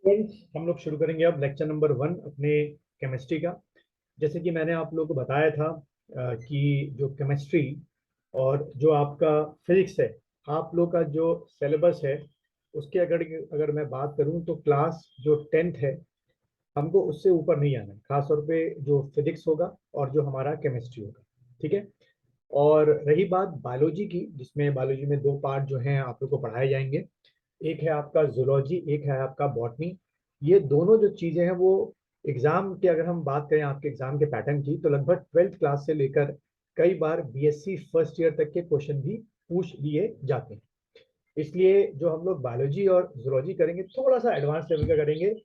Friends, हम लोग शुरू करेंगे अब लेक्चर नंबर 1 अपने केमिस्ट्री का। जैसे कि मैंने आप लोगों को बताया था कि जो केमिस्ट्री और जो आपका फिजिक्स है, आप लोग का जो सिलेबस है उसके अगर अगर मैं बात करूं तो क्लास जो 10th है हमको उससे ऊपर नहीं आना है, खास तौर पे जो फिजिक्स होगा और जो हमारा केमिस्ट्री होगा। ठीक है। और रही बात बायोलॉजी की, जिसमें बायोलॉजी में दो पार्ट जो हैं आप लोग को पढ़ाए जाएंगे। एक है आपका जूलॉजी, एक है आपका बॉटनी। ये दोनों जो चीजें हैं वो एग्जाम के, अगर हम बात करें आपके एग्जाम के पैटर्न की, तो लगभग 12th क्लास से लेकर कई बार बीएससी फर्स्ट ईयर तक के क्वेश्चन भी पूछ लिए जाते हैं। इसलिए जो हम लोग बायोलॉजी और जूलॉजी करेंगे थोड़ा सा एडवांस लेवल का करेंगे,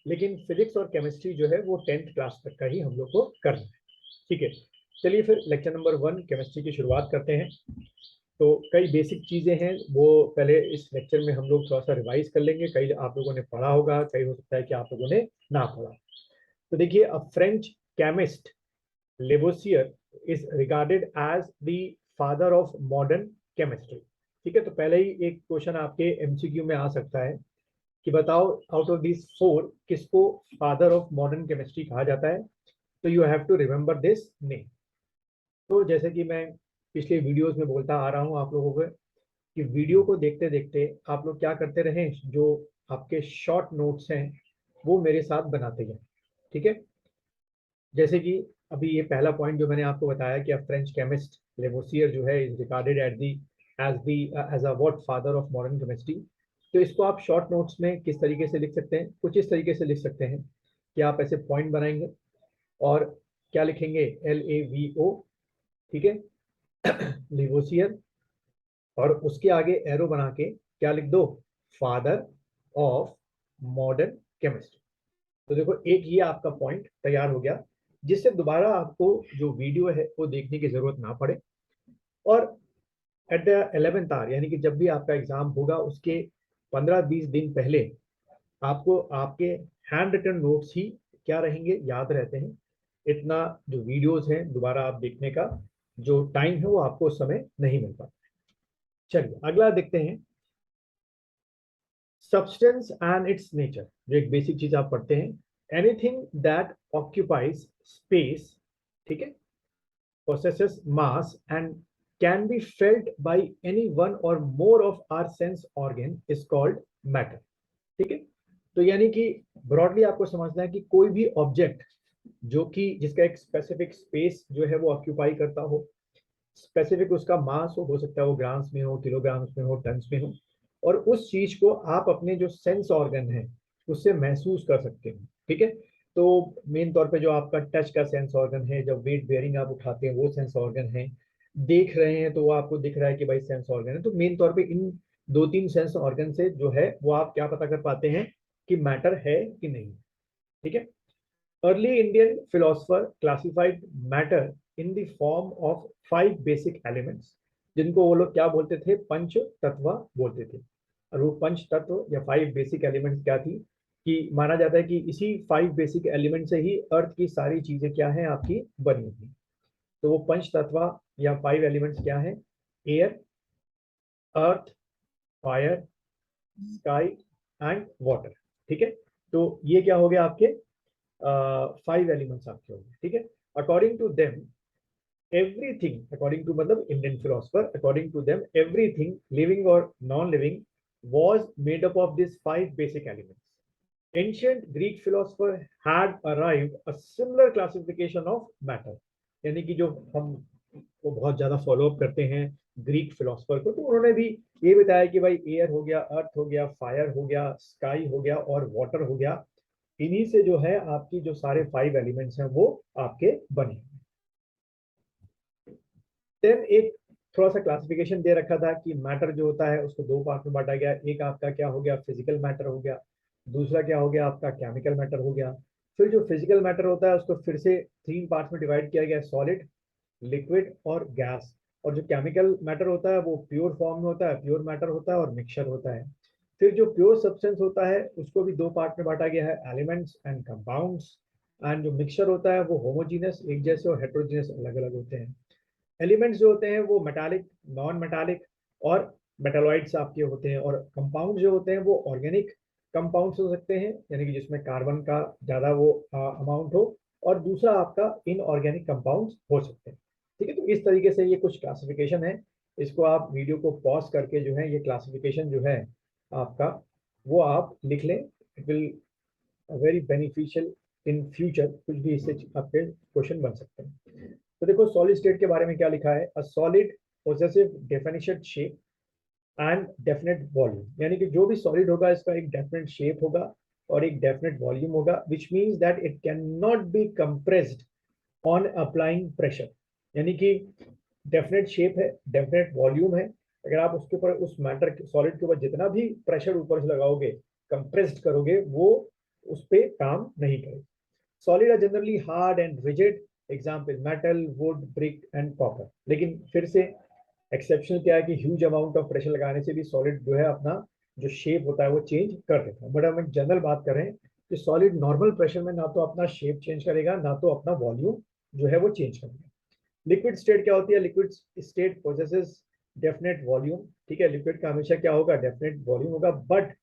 लेकिन फिजिक्स और केमिस्ट्री जो है वो 10th क्लास तक का ही हम लोग को करना है। ठीक है। चलिए फिर लेक्चर नंबर 1 केमिस्ट्री की शुरुआत करते हैं। तो कई बेसिक चीजें हैं वो पहले इस लेक्चर में हम लोग थोड़ा सा रिवाइज कर लेंगे। कई आप लोगों ने पढ़ा होगा, कई हो सकता है कि आप लोगों ने ना पढ़ा। तो देखिए, a French chemist Lavoisier is regarded as the father of modern chemistry. ठीक है। तो पहले ही एक क्वेश्चन आपके एमसीक्यू में आ सकता है कि बताओ आउट ऑफ दिस फोर किसको फादर ऑफ मॉडर्न केमिस्ट्री कहा जाता है। तो you have to remember this name. तो जैसे कि मैं पिछले वीडियोस में बोलता आ रहा हूँ आप लोगों को कि वीडियो को देखते देखते आप लोग क्या करते रहें, जो आपके शॉर्ट नोट्स हैं वो मेरे साथ बनाते जाएं। ठीक है। जैसे कि अभी ये पहला पॉइंट जो मैंने आपको बताया कि फ्रेंच केमिस्ट लेवोसियर जो है is regarded at the as a what father of modern chemistry. तो इसको आप शॉर्ट नोट्स में किस तरीके से लिख सकते हैं, कुछ इस तरीके से लिख सकते हैं कि आप ऐसे पॉइंट बनाएंगे और क्या लिखेंगे, LAVO। ठीक है। लिवोसियर, और उसके आगे एरो बना के क्या लिख दो, फादर ऑफ मॉडर्न केमिस्ट्री। तो देखो, एक ये आपका पॉइंट तैयार हो गया, जिससे दोबारा आपको जो वीडियो है वो देखने की जरूरत ना पड़े। और एट द 11th आवर, यानी कि जब भी आपका एग्जाम होगा उसके 15-20 दिन पहले आपको आपके हैंड रिटन नोट्स ही क्या रहेंगे, याद रहते हैं। इतना जो वीडियोस हैं दोबारा आप देखने का जो टाइम है वो आपको उस समय नहीं मिल पाता। चलिए अगला देखते हैं, सब्सटेंस एंड इट्स नेचर। जो एक बेसिक चीज आप पढ़ते हैं, एनीथिंग दैट ऑक्यूपाइज स्पेस, ठीक है, possesses mass and can be felt by any one or more of our sense organ is called matter। ठीक है। तो यानी कि ब्रॉडली आपको समझना है कि कोई भी ऑब्जेक्ट जो कि जिसका एक स्पेसिफिक स्पेस जो है वो ऑक्यूपाई करता हो, स्पेसिफिक उसका मास हो सकता है वो ग्राम्स में हो, किलोग्राम्स में हो, टन्स में हो, और उस चीज को आप अपने जो सेंस ऑर्गन है उससे महसूस कर सकते हैं। ठीक है। तो मेन तौर पे जो आपका टच का सेंस ऑर्गन है, जब वेट बेयरिंग आप उठाते हैं वो सेंस ऑर्गन है, देख रहे हैं तो वो आपको दिख रहा है कि भाई सेंस ऑर्गन है। तो मेन तौर पे इन दो तीन सेंस ऑर्गन से जो है वो आप क्या पता कर पाते हैं कि मैटर है कि नहीं। ठीक है। Early Indian philosopher classified matter in the form of 5 basic elements, जिनको वो लोग क्या बोलते थे, पंच तत्व बोलते थे। और वो पंच तत्व या 5 बेसिक एलिमेंट्स क्या थी, कि माना जाता है कि इसी 5 बेसिक एलिमेंट से ही अर्थ की सारी चीजें क्या हैं आपकी बनी हुई। तो वो पंच तत्व या 5 एलिमेंट्स क्या हैं, air, earth, fire, sky and water. ठीक है। तो ये क्या हो गया आपके 5 एलिमेंट्स आपके हो गए। ठीक है। According to them everything, according to मतलब Indian philosopher, according to them everything living और non living was made up of these 5 basic elements. Ancient Greek philosopher had arrived a similar classification of matter। यानी कि जो हम वो बहुत ज्यादा follow up करते हैं ग्रीक फिलोसफर को, तो उन्होंने भी ये बताया कि भाई एयर हो गया, अर्थ हो गया, फायर हो गया, स्काई हो गया और वाटर हो गया, इन्हीं से जो है आपकी जो सारे 5 एलिमेंट्स हैं वो आपके बने। देन एक थोड़ा सा क्लासिफिकेशन दे रखा था कि मैटर जो होता है उसको दो पार्ट में बांटा गया। एक आपका क्या हो गया, फिजिकल मैटर हो गया, दूसरा क्या हो गया आपका केमिकल मैटर हो गया। फिर जो फिजिकल मैटर होता है उसको फिर से 3 पार्ट्स में डिवाइड किया गया, सॉलिड, लिक्विड और गैस। और जो केमिकल मैटर होता है वो प्योर फॉर्म में होता है, प्योर मैटर होता है और मिक्सचर होता है। फिर जो प्योर सब्सटेंस होता है उसको भी 2 पार्ट में बांटा गया है, एलिमेंट्स एंड कंपाउंड्स। एंड जो मिक्सचर होता है वो होमोजीनस एक जैसे और हेट्रोजीनस अलग अलग होते हैं। एलिमेंट्स जो होते हैं वो मेटालिक, नॉन मेटालिक और मेटालॉइड्स आपके होते हैं। और कंपाउंड जो होते हैं वो ऑर्गेनिक, कंपाउंड्स हो सकते हैं, यानी कि जिसमें कार्बन का ज़्यादा वो अमाउंट हो, और दूसरा आपका इनऑर्गेनिक कंपाउंड्स हो सकते हैं। ठीक है, तो इस तरीके से ये कुछ क्लासिफिकेशन है। इसको आप वीडियो को पॉज करके जो है ये क्लासिफिकेशन जो है आपका वो आप लिख लें। It will very beneficial in future, कुछ भी इससे आपके क्वेश्चन बन सकते हैं। तो देखो सॉलिड स्टेट के बारे में क्या लिखा है, a solid possessive definition shape and definite volume, यानी कि जो भी सॉलिड होगा इसका एक डेफिनेट शेप होगा और एक डेफिनेट वॉल्यूम होगा, which means that it can not be compressed on applying pressure. यानी कि डेफिनेट शेप है, डेफिनेट वॉल्यूम है, अगर आप उसके ऊपर उस मैटर सॉलिड के ऊपर जितना भी प्रेशर ऊपर से लगाओगे, कंप्रेस्ड करोगे, वो उस पर काम नहीं करेगा। Solid are generally hard and rigid, example metal, wood, brick and copper. लेकिन फिर से एक्सेप्शन क्या है कि ह्यूज अमाउंट ऑफ प्रेशर लगाने से भी सॉलिड जो है अपना जो शेप होता है वो चेंज कर देता है। बट हम एक जनरल बात करें कि सॉलिड नॉर्मल प्रेशर में ना तो अपना शेप चेंज करेगा, ना तो अपना वॉल्यूम जो है वो चेंज करेगा। लिक्विड स्टेट क्या होती है, liquid state possesses definite volume. ठीक है, लिक्विड का हमेशा क्या होगा, डेफिनेट वॉल्यूम होगा, but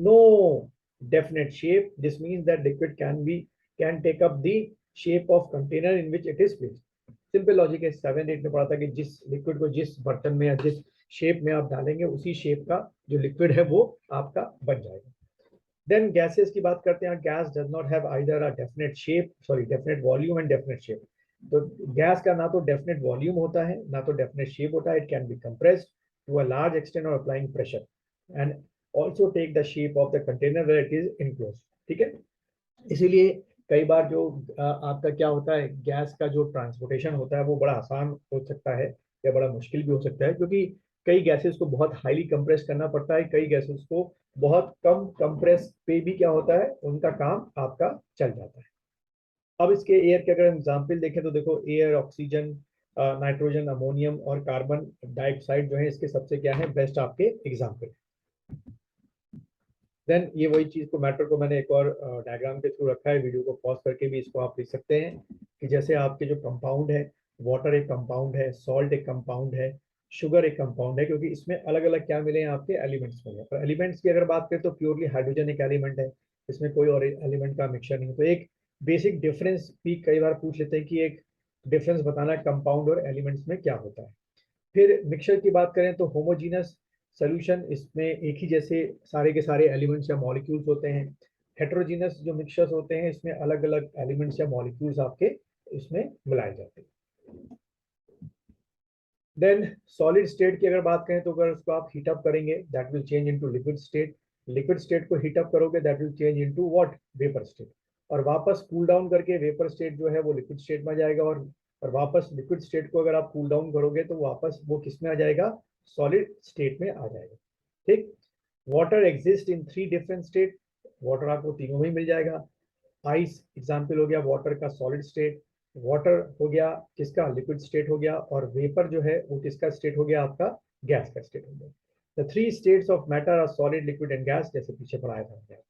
no definite shape. This means that liquid can take up the shape of container in which it is placed. Simple logic है, 7-8 में पढ़ा था कि जिस लिक्विड को जिस बर्तन में या जिस शेप में आप डालेंगे उसी शेप का जो लिक्विड है वो आपका बन जाएगा। देन गैसेस की बात करते हैं, gas does not have either a definite shape, sorry definite volume and definite shape. तो गैस का ना तो डेफिनेट वॉल्यूम होता है ना तो डेफिनेट शेप होता है। It can be compressed to a large extent और applying pressure and also take the shape of the container where it is enclosed. ठीक है, इसीलिए कई बार जो आपका क्या होता है, गैस का जो ट्रांसपोर्टेशन होता है वो बड़ा आसान हो सकता है या बड़ा मुश्किल भी हो सकता है, क्योंकि कई गैसेस को बहुत हाईली कंप्रेस करना पड़ता है, कई गैसेस को बहुत कम कंप्रेस पे भी क्या होता है उनका काम आपका चल जाता है। अब इसके एयर के अगर एग्जाम्पल देखें तो देखो, एयर, ऑक्सीजन, नाइट्रोजन, अमोनियम और कार्बन डाइऑक्साइड जो है इसके सबसे क्या है बेस्ट आपके एग्जाम्पल। देन ये वही चीज को मैटर को मैंने एक और डायग्राम के थ्रू रखा है, वीडियो को पॉज करके भी इसको आप लिख सकते हैं कि जैसे आपके जो कंपाउंड है, वाटर एक कंपाउंड है, सॉल्ट एक कंपाउंड है, शुगर एक कंपाउंड है, क्योंकि इसमें अलग अलग क्या मिले हैं आपके एलिमेंट्स मिले। और एलिमेंट्स की अगर बात करें तो प्योरली हाइड्रोजन एक एलिमेंट है, इसमें कोई और एलिमेंट का मिक्सचर नहीं। तो एक बेसिक डिफरेंस भी कई बार पूछ लेते हैं कि एक डिफरेंस बताना कंपाउंड और एलिमेंट्स में क्या होता है। फिर मिक्सचर की बात करें तो होमोजीनस सोल्यूशन, इसमें एक ही जैसे सारे के सारे एलिमेंट्स या मॉलिक्यूल्स होते हैं। हेट्रोजीनस जो मिक्सचर्स होते हैं इसमें अलग अलग एलिमेंट्स या मॉलिक्यूल्स आपके इसमें मिलाए जाते हैं। देन सॉलिड स्टेट की अगर बात करें तो अगर उसको आप हीट अप करेंगे that will change into liquid state, liquid state को हीट अप करोगे that will change into what, vapour state, और वापस कूल डाउन करके वेपर स्टेट जो है वो लिक्विड स्टेट में आ जाएगा, और वापस लिक्विड स्टेट को अगर आप कूल डाउन करोगे तो वापस वो किस में आ जाएगा, सॉलिड स्टेट में आ जाएगा। ठीक, water exist in 3 different state, water आपको तीनों में ही मिल जाएगा। आइस एग्जाम्पल हो गया वाटर का सॉलिड स्टेट, वाटर हो गया किसका, लिक्विड स्टेट हो गया, और वेपर जो है वो किसका स्टेट हो गया, आपका गैस का स्टेट हो गया। The 3 states of matter are solid, liquid and gas, जैसे पीछे पढ़ाया था।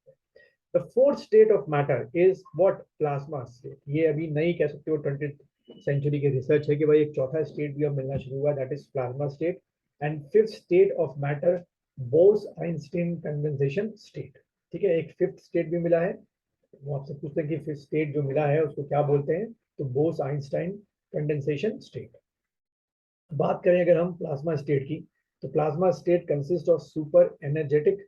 The 4th state of matter is what, plasma state. ये अभी नहीं कह सकते हो, 20th सेंचुरी की रिसर्च है कि भाई एक चौथा स्टेट भी अब मिलना शुरू हुआ, that is plasma state. And 5th state of matter, Bose Einstein condensation state. ठीक है, एक 5th स्टेट भी मिला है, वो आपसे पूछते हैं कि 5th स्टेट जो मिला है उसको क्या बोलते हैं, तो बोर्स आइंस्टाइन कंडेंसेशन स्टेट। बात करें अगर हम प्लाज्मा स्टेट की, तो plasma state consist of super energetic,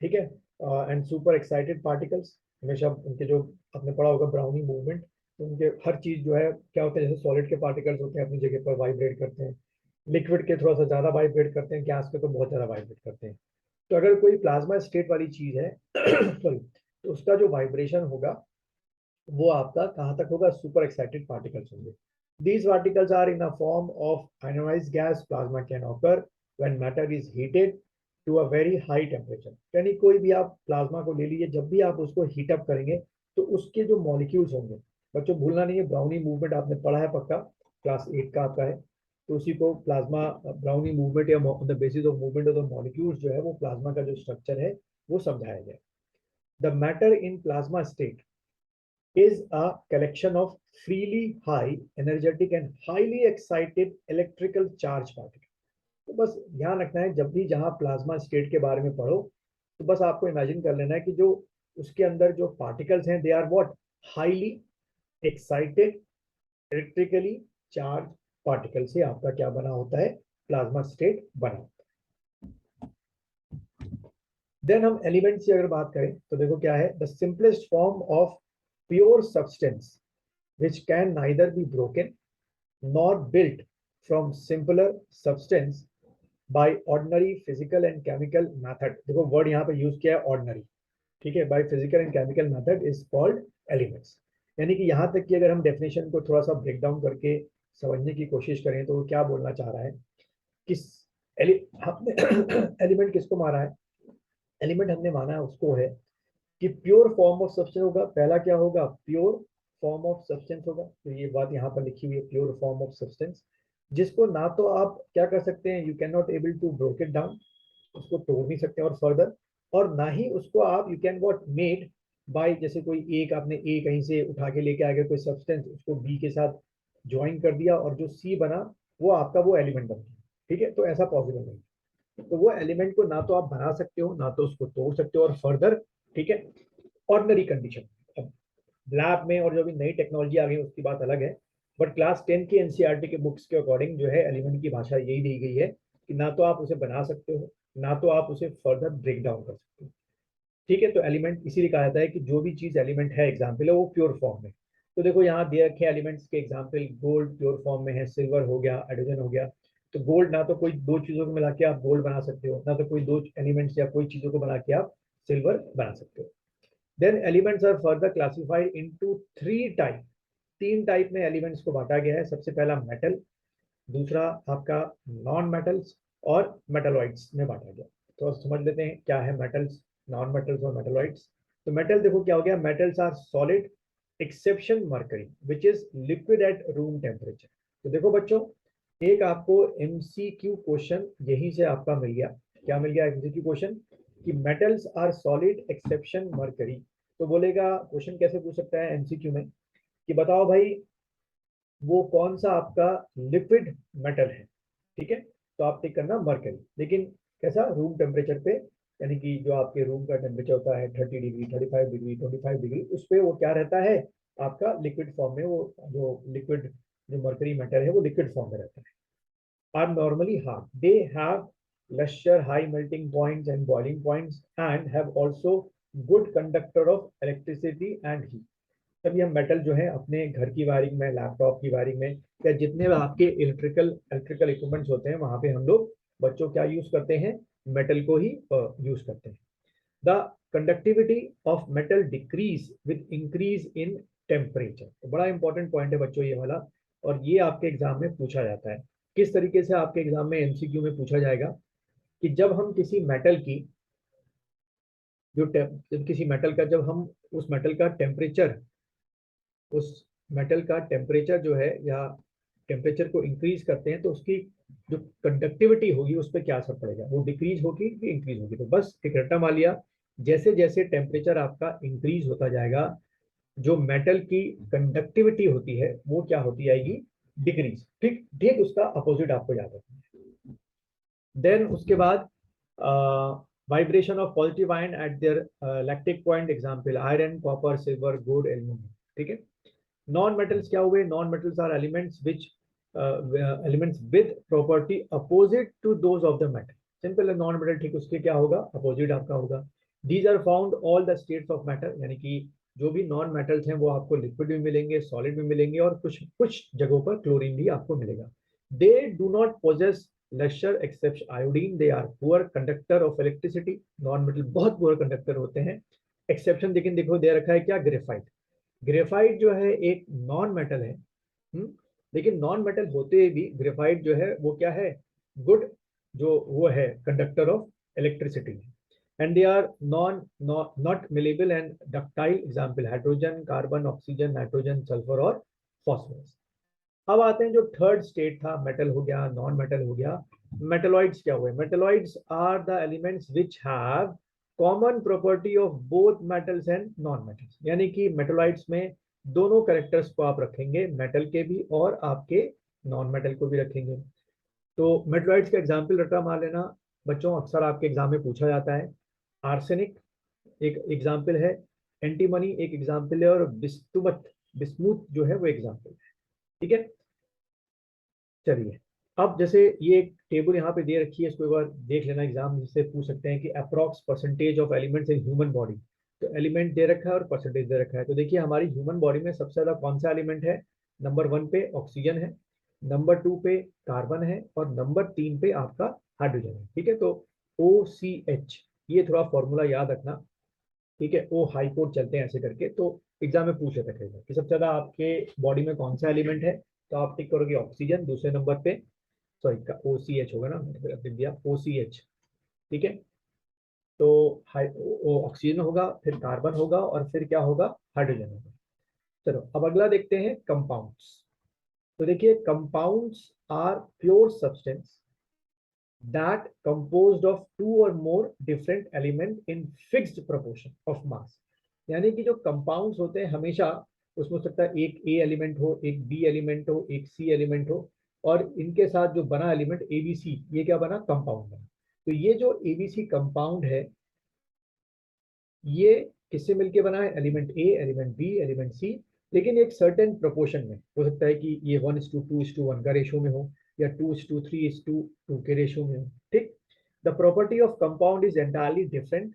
ठीक है, एंड सुपर एक्साइटेड पार्टिकल्स। हमेशा उनके जो आपने पढ़ा होगा ब्राउनी मूवमेंट, तो उनके हर चीज जो है क्या होता है, जैसे सॉलिड के पार्टिकल्स होते हैं अपनी जगह पर वाइब्रेट करते हैं, लिक्विड के थोड़ा सा ज्यादा वाइब्रेट करते हैं, गैस के तो बहुत ज्यादा वाइब्रेट करते हैं। तो अगर कोई प्लाज्मा स्टेट वाली चीज है सॉरी, तो उसका जो वाइब्रेशन होगा वो आपका कहाँ तक होगा, सुपर एक्साइटेड पार्टिकल्स होंगे। These particles are in a form of ionized gas. Plasma can occur when matter is heated to a very high temperature. यानी कोई भी आप प्लाज्मा को ले लीजिए, जब भी आप उसको हीट अप करेंगे तो उसके जो मॉलिक्यूल्स होंगे, बच्चों भूलना नहीं है, ब्राउनी मूवमेंट आपने पढ़ा है पक्का, क्लास 8 का आपका है, तो उसी को प्लाज्मा ब्राउनी मूवमेंट या the basis of movement of the molecules जो है वो प्लाज्मा का जो स्ट्रक्चर है वो समझाया गया। The matter in plasma state is a collection of freely high energetic and highly excited electrical charge particles। तो बस ध्यान रखना है जब भी जहां प्लाज्मा स्टेट के बारे में पढ़ो तो बस आपको इमेजिन कर लेना है कि जो उसके अंदर जो पार्टिकल्स हैं they are what, highly excited electrically charge particle से आपका क्या बना होता है, प्लाज्मा स्टेट बना। देन हम एलिमेंट्स की अगर बात करें तो देखो क्या है, the simplest form of pure substance which can neither be broken nor built from simpler substance by ordinary physical and chemical method। देखो वर्ड यहाँ पे यूज किया है ऑर्डिनरी, ठीक है, by physical and chemical method is called elements. यानी कि यहाँ तक कि अगर हम डेफिनेशन को थोड़ा सा ब्रेक डाउन करके समझने की कोशिश करें तो वो क्या बोलना चाह रहा है, किस हमने एलिमेंट किसको मारा है, एलिमेंट हमने माना है उसको है कि प्योर फॉर्म ऑफ सब्सटेंस होगा। पहला क्या होगा, प्योर फॉर्म ऑफ सब्सटेंस होगा, तो ये बात यहाँ पर लिखी हुई है, प्योर फॉर्म ऑफ सब्सटेंस, जिसको ना तो आप क्या कर सकते हैं, you can not able to broke it down, उसको तोड़ नहीं सकते और फर्दर, और ना ही उसको आप you can what made by, जैसे कोई एक आपने ए कहीं से उठा के लेके आ गया कोई सब्सटेंस, उसको बी के साथ ज्वाइन कर दिया और जो सी बना वो आपका वो एलिमेंट बन गया, ठीक है, तो ऐसा पॉसिबल नहीं। तो वो एलिमेंट को ना तो आप बना सकते हो ना तो उसको तोड़ सकते हो और फर्दर, ठीक है, ऑर्डिनरी कंडीशन। अब लैब में और जो भी नई टेक्नोलॉजी आ गई उसकी बात अलग है, बट क्लास 10 की एनसीईआरटी के बुक्स के अकॉर्डिंग जो है एलिमेंट की भाषा यही दी गई है कि ना तो आप उसे बना सकते हो ना तो आप उसे फर्दर ब्रेक डाउन कर सकते हो, ठीक है। तो एलिमेंट इसीलिए कहा जाता है कि जो भी चीज एलिमेंट है एग्जाम्पल है वो प्योर फॉर्म में। तो देखो यहाँ दिए रखे एलिमेंट्स के एग्जाम्पल, गोल्ड प्योर फॉर्म में है, सिल्वर हो गया, हाइड्रोजन हो गया। तो गोल्ड ना तो कोई दो चीजों को मिला के आप गोल्ड बना सकते हो, ना तो कोई दो एलिमेंट्स या कोई चीजों को बना के आप सिल्वर बना सकते हो। Then elements are further classified into three type, तीन टाइप में एलिमेंट्स को बांटा गया है। सबसे पहला मेटल, दूसरा आपका नॉन मेटल्स और मेटलॉइड्स में बांटा गया। तो अब समझ लेते हैं क्या है मेटल्स, नॉन मेटल्स और मेटलॉइड्स। तो मेटल देखो क्या हो गया, metals are solid exception mercury which is liquid at room temperature. तो देखो बच्चों, एक आपको एमसीक्यू क्वेश्चन यहीं से आपका मिल गया, क्या मिल गया एमसीक्यू क्वेश्चन कि metals are solid exception mercury. तो बोलेगा क्वेश्चन कैसे पूछ सकता है एमसीक्यू में कि बताओ भाई वो कौन सा आपका लिक्विड मेटल है, ठीक है, तो आप टिक करना मरकरी, लेकिन कैसा, रूम टेम्परेचर पे, यानी कि जो आपके रूम का टेम्परेचर होता है 30 डिग्री, 35 डिग्री, 25 डिग्री, उस पर वो क्या रहता है आपका लिक्विड फॉर्म में, वो जो लिक्विड जो मरकरी मेटल है वो लिक्विड फॉर्म में रहता है। Are normally hard, they have lesser high melting points and boiling points and have also good conductor of electricity and heat। तभी हम मेटल जो है अपने घर की वायरिंग में, लैपटॉप की वायरिंग में, या जितने भी आपके इलेक्ट्रिकल इक्विपमेंट्स होते हैं वहां पे हम लोग बच्चों क्या यूज करते हैं, मेटल को ही यूज करते हैं। The conductivity of metal decrease with increase in temperature. तो बड़ा इंपॉर्टेंट पॉइंट है बच्चों ये वाला, और ये आपके एग्जाम में पूछा जाता है। किस तरीके से आपके एग्जाम में एमसीक्यू में पूछा जाएगा कि जब हम किसी मेटल की जब किसी मेटल का जब हम उस मेटल का टेम्परेचर, उस मेटल का टेम्परेचर जो है या टेम्परेचर को इंक्रीज करते हैं तो उसकी जो कंडक्टिविटी होगी उस पर क्या असर पड़ेगा, वो डिक्रीज होगी कि इंक्रीज होगी। तो बस एक रट्टा मार लिया, जैसे जैसे टेम्परेचर आपका इंक्रीज होता जाएगा जो मेटल की कंडक्टिविटी होती है वो क्या होती आएगी, डिक्रीज, ठीक ठीक उसका अपोजिट आपको याद रखना है। देन उसके बाद vibration of positive ion at their lattice point, example iron, copper, silver, gold, aluminium, ठीक है। नॉन मेटल्स क्या हुए, non metals are elements which elements with property opposite to those of the metal. Simple है, non metal ठीक उसके क्या होगा, opposite आपका होगा। These are found all the states of matter, यानी कि जो भी नॉन मेटल्स हैं वो आपको लिक्विड भी मिलेंगे, सॉलिड भी मिलेंगे, और कुछ कुछ जगहों पर क्लोरीन भी आपको मिलेगा। They do not possess lustre except iodine, they are poor conductor of electricity. Non metal बहुत पुअर कंडक्टर होते हैं। एक्सेप्शन लेकिन देखो दे रखा है क्या, ग्रेफाइट। ग्रेफाइट जो है एक नॉन मेटल है, लेकिन नॉन मेटल होते हुए भी ग्रेफाइट जो है वो क्या है, गुड जो वो है conductor of electricity. And they are not malleable and ductile, example hydrogen, carbon, oxygen, nitrogen, sulphur और फॉस्फोरस। अब आते हैं जो थर्ड स्टेट था, मेटल हो गया, नॉन मेटल हो गया, मेटलॉइड्स क्या हुए, metalloids are the elements which have common property of both metals and non metals. यानी कि मेटलॉइड्स में दोनों कैरेक्टर्स को आप रखेंगे, मेटल के भी और आपके नॉन मेटल को भी रखेंगे। तो मेटलॉइड्स का एग्जाम्पल रटा मार लेना बच्चों, अक्सर आपके एग्जाम में पूछा जाता है आर्सेनिक एक एग्जाम्पल है, एंटीमनी एक एग्जाम्पल है, और बिस्मुथ जो है वो एग्जाम्पल है। ठीक है, चलिए अब जैसे ये एक टेबल यहाँ पे दे रखी है, इसको एक बार देख लेना, एग्जाम जिससे पूछ सकते हैं कि approx percentage of elements in human body. तो एलिमेंट दे रखा है और परसेंटेज दे रखा है। तो देखिए हमारी ह्यूमन बॉडी में सबसे ज्यादा कौन सा एलिमेंट है? नंबर 1 पे ऑक्सीजन है, नंबर 2 पे कार्बन है, और नंबर 3 पे आपका हाइड्रोजन है। ठीक है, तो OCH, ये थोड़ा फॉर्मूला याद रखना। ठीक है, ओ हाई कोड चलते हैं ऐसे करके, तो एग्जाम में पूछ लेता है कि सबसे ज्यादा आपके बॉडी में कौन सा एलिमेंट है, तो आप टिक करोगे ऑक्सीजन दूसरे नंबर पे, सॉरी का OCH होगा ना, मैंने फिर लिख दिया OCH। ठीक है, तो ऑक्सीजन होगा, फिर कार्बन होगा, और फिर क्या होगा? हाइड्रोजन होगा। चलो अब अगला देखते हैं कंपाउंड्स। तो देखिए compounds are pure substance that composed of two or more different element in fixed proportion of mass। यानी कि जो कंपाउंड्स होते हैं हमेशा उसमें हो सकता है एक ए एलिमेंट हो, एक बी एलिमेंट हो, एक सी एलिमेंट हो, और इनके साथ जो बना एलिमेंट एबीसी, ये क्या बना? कंपाउंड बना। तो ये जो एबीसी कंपाउंड है, ये किससे मिलके बना है? एलिमेंट ए, एलिमेंट बी, एलिमेंट सी, लेकिन एक सर्टेन प्रोपोर्शन में। हो सकता है कि ये 1:2:1 का रेशो में हो, या 2:3:2 के रेशो में हो। ठीक, the property of compound is entirely different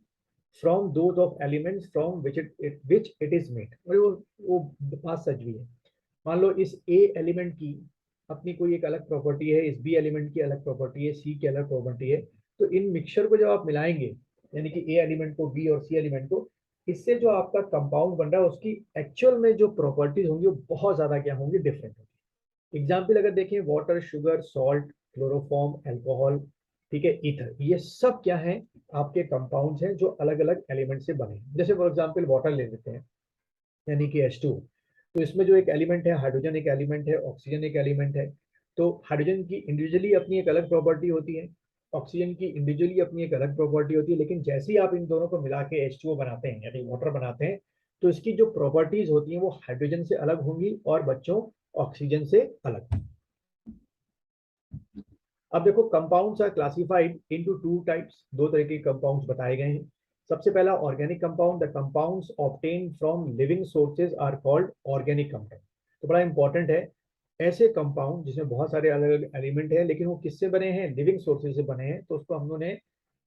from those of elements from which it is made. वो बात सच भी है। मान लो इस ए एलिमेंट की अपनी कोई एक अलग प्रॉपर्टी है, इस बी एलिमेंट की अलग प्रॉपर्टी है, सी की अलग प्रॉपर्टी है, तो इन मिक्सचर को जब आप मिलाएंगे, यानी कि ए एलिमेंट को, बी और सी एलिमेंट को, इससे जो आपका कंपाउंड बन रहा है उसकी एक्चुअल में जो प्रॉपर्टीज होंगी वो बहुत ज्यादा क्या होंगी? डिफरेंट होंगी। एग्जाम्पल अगर देखें, water, sugar, salt, chloroform, alcohol, ठीक है, ईथर, ये सब क्या है? आपके कंपाउंड्स हैं जो अलग अलग एलिमेंट से बने हैं। जैसे फॉर एग्जाम्पल वाटर ले लेते हैं, यानी कि H2। तो इसमें जो एक एलिमेंट है हाइड्रोजन, एक एलिमेंट है ऑक्सीजन, एक एलिमेंट है। तो हाइड्रोजन की इंडिविजुअली अपनी एक अलग प्रॉपर्टी होती है, ऑक्सीजन की इंडिविजुअली अपनी एक अलग प्रॉपर्टी होती है, लेकिन जैसे ही आप इन दोनों को मिला के H2O बनाते हैं, यानी वाटर बनाते हैं, तो इसकी जो प्रॉपर्टीज होती हैं वो हाइड्रोजन से अलग होंगी, और बच्चों ऑक्सीजन से अलग। अब देखो compounds are classified into two types, दो तरह के कंपाउंड्स बताए गए हैं। सबसे पहला organic compound, the compounds obtain from living sources are called organic compound. तो बड़ा इंपॉर्टेंट है, ऐसे कंपाउंड जिसमें बहुत सारे अलग अलग एलिमेंट हैं, लेकिन वो किससे बने हैं? लिविंग सोर्सेज से बने हैं। तो उसको हम लोगों ने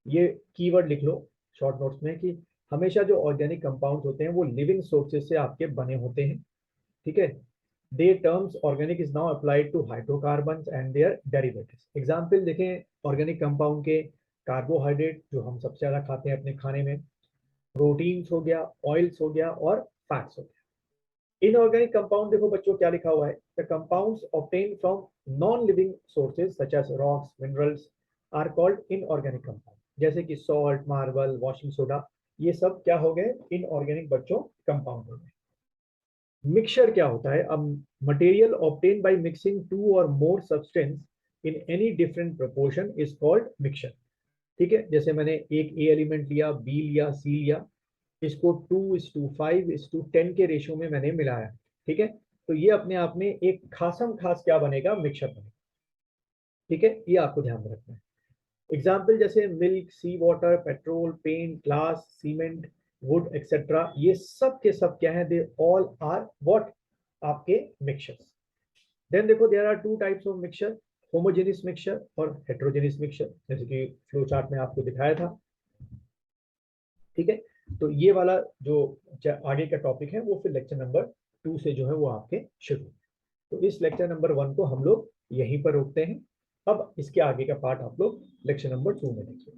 ये कीवर्ड लिख लो शॉर्ट नोट्स में, कि हमेशा जो ऑर्गेनिक कंपाउंड होते हैं वो लिविंग सोर्सेज से आपके बने होते हैं। ठीक है, the terms organic is now applied to hydrocarbons and their derivatives. Example देखें ऑर्गेनिक कंपाउंड के, कार्बोहाइड्रेट जो हम सबसे ज्यादा खाते हैं अपने खाने में, प्रोटीन्स हो गया, ऑयल्स हो गया, और फैट्स हो गया। इनऑर्गेनिक कंपाउंड देखो बच्चों क्या लिखा हुआ है, the compounds obtain from non living sources such as rocks, minerals are called inorganic compound. जैसे कि सॉल्ट, मार्बल, वॉशिंग सोडा, ये सब क्या हो गए? इनऑर्गेनिक बच्चों कंपाउंड हो गए। मिक्सचर क्या होता है? अब material obtain by mixing two और more substance in any different proportion is called mixture. ठीक है, जैसे मैंने एक ए एलिमेंट लिया, बी लिया, सी लिया, इसको 2:5:10 के रेशियो में मैंने मिलाया। ठीक है, तो ये अपने आप में एक खासम खास क्या बनेगा? मिक्सचर बनेगा। ठीक है, ये आपको ध्यान में रखना है। एग्जाम्पल जैसे milk, sea water, petrol, paint, glass, cement, wood etcetera, ये सब के सब क्या है? They all are what? आपके मिक्सचर्स। देन देखो there are two types of mixture, homogeneous mixture और हेट्रोजेनियस मिक्सचर, जैसे कि फ्लो चार्ट में आपको दिखाया था। ठीक है, तो ये वाला जो आगे का टॉपिक है वो फिर लेक्चर नंबर 2 से जो है वो आपके शुरू। तो इस लेक्चर नंबर 1 को हम लोग यहीं पर रोकते हैं। अब इसके आगे का पार्ट आप लोग लेक्चर नंबर 2 में देखिए।